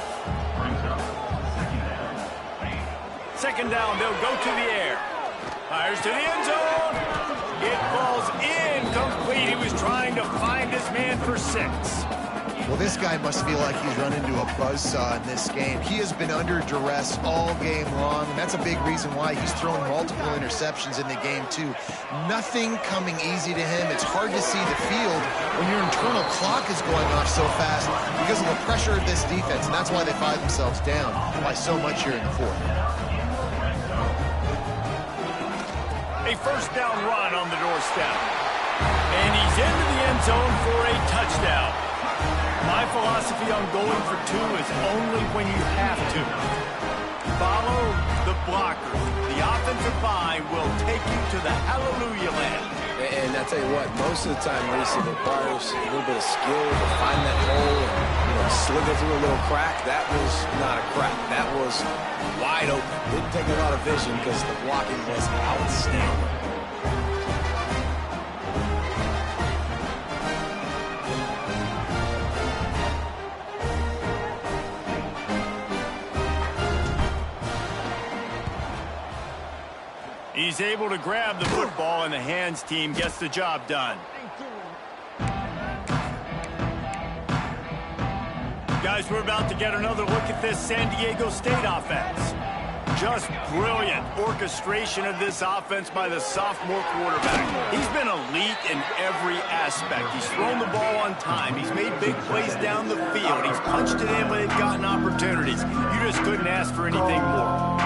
Second down, they'll go to the air. Fires to the end zone. It falls incomplete. He was trying to find his man for 6. Well, this guy must feel like he's run into a buzzsaw in this game. He has been under duress all game long, and that's a big reason why he's thrown multiple interceptions in the game, too. Nothing coming easy to him. It's hard to see the field when your internal clock is going off so fast because of the pressure of this defense, and that's why they find themselves down by so much here in the fourth. A first down run on the doorstep. And he's into the end zone for a touchdown. My philosophy on going for 2 is only when you have to. Follow the blockers. The offensive line will take you to the hallelujah land. And I tell you what, most of the time, Reese, it requires a little bit of skill to find that hole and slither through a little crack. That was not a crack. That was wide open. Didn't take a lot of vision because the blocking was outstanding. He's able to grab the football, and the hands team gets the job done. Guys, we're about to get another look at this San Diego State offense. Just brilliant orchestration of this offense by the sophomore quarterback. He's been elite in every aspect. He's thrown the ball on time. He's made big plays down the field. He's punched it in when they've gotten opportunities. You just couldn't ask for anything more.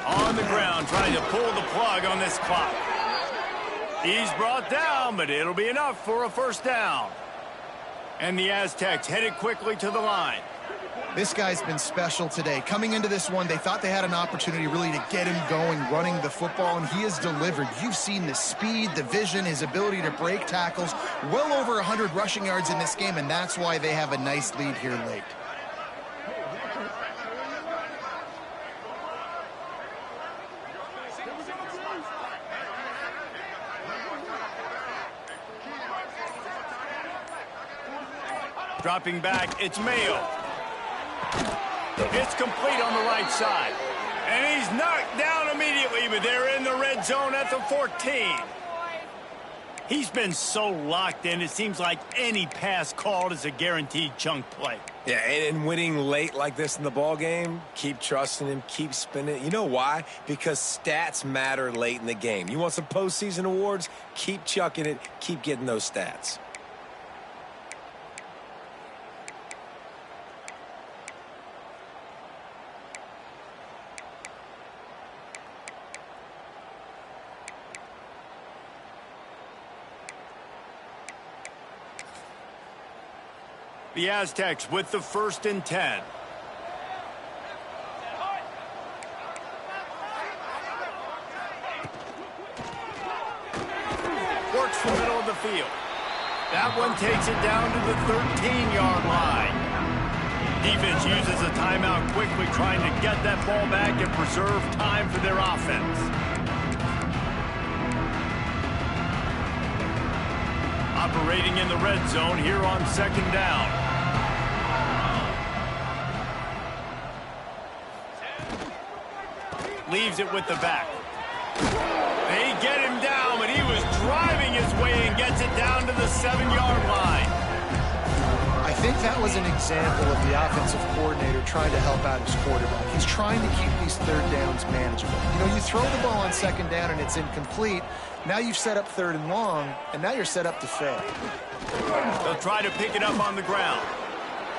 On the ground, trying to pull the plug on this clock. He's brought down, but it'll be enough for a first down. And the Aztecs headed quickly to the line. This guy's been special today. Coming into this one, they thought they had an opportunity really to get him going, running the football, and he has delivered. You've seen the speed, the vision, his ability to break tackles. Well over 100 rushing yards in this game, and that's why they have a nice lead here late. Dropping back, it's Mayo. It's complete on the right side. And he's knocked down immediately, but they're in the red zone at the 14. He's been so locked in, it seems like any pass called is a guaranteed chunk play. Yeah, and winning late like this in the ball game, keep trusting him, keep spinning it. You know why? Because stats matter late in the game. You want some postseason awards? Keep chucking it, keep getting those stats. The Aztecs with the 1st and 10. Works the middle of the field. That one takes it down to the 13-yard line. Defense uses a timeout quickly, trying to get that ball back and preserve time for their offense. Operating in the red zone here on 2nd down. Leaves it with the back. They get him down, but he was driving his way and gets it down to the 7-yard line. I think that was an example of the offensive coordinator trying to help out his quarterback. He's trying to keep these 3rd downs manageable. You know, you throw the ball on 2nd down and it's incomplete. Now you've set up 3rd and long, and now you're set up to fail. They'll try to pick it up on the ground.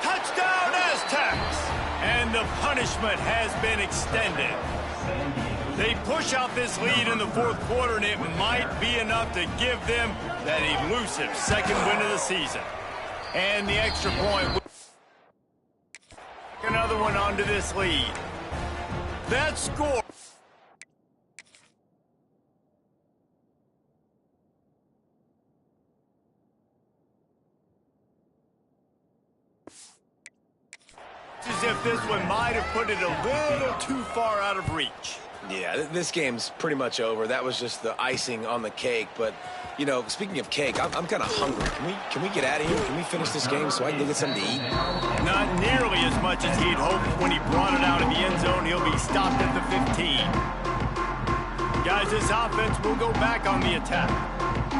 Touchdown, Aztecs! And the punishment has been extended. They push out this lead in the 4th quarter, and it might be enough to give them that elusive 2nd win of the season. And the extra point. Another one onto this lead. That score. As if this one might have put it a little too far out of reach. Yeah, this game's pretty much over. That was just the icing on the cake. But, you know, speaking of cake, I'm kind of hungry. Can we get out of here? Can we finish this game so I can go get something to eat? Not nearly as much as he'd hoped when he brought it out of the end zone. He'll be stopped at the 15. Guys, this offense will go back on the attack.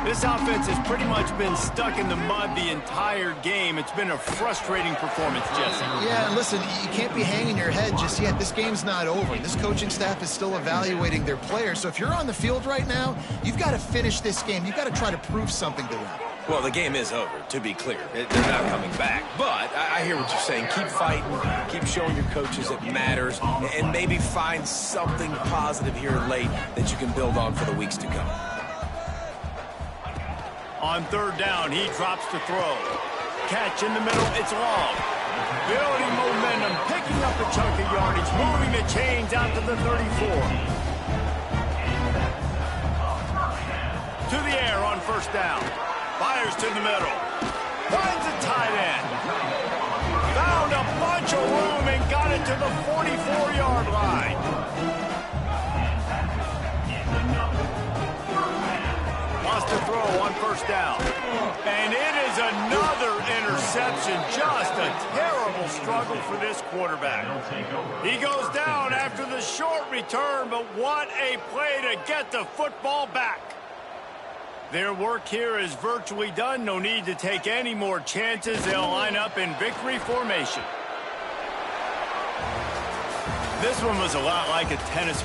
This offense has pretty much been stuck in the mud the entire game. It's been a frustrating performance, Jesse. Yeah, and listen, you can't be hanging your head just yet. This game's not over. This coaching staff is still evaluating their players. So if you're on the field right now, you've got to finish this game. You've got to try to prove something to them. Well, the game is over, to be clear. They're not coming back. But I hear what you're saying. Keep fighting. Keep showing your coaches it matters. And maybe find something positive here late that you can build on for the weeks to come. On 3rd down, he drops to throw. Catch in the middle, it's long. Building momentum, picking up a chunk of yardage, moving the chains out to the 34. To the air on 1st down. Fires to the middle. Finds a tight end. Found a bunch of room and got it to the 44-yard line. first down. And it is another interception. Just a terrible struggle for this quarterback. He goes down after the short return, but what a play to get the football back. Their work here is virtually done. No need to take any more chances. They'll line up in victory formation. This one was a lot like a tennis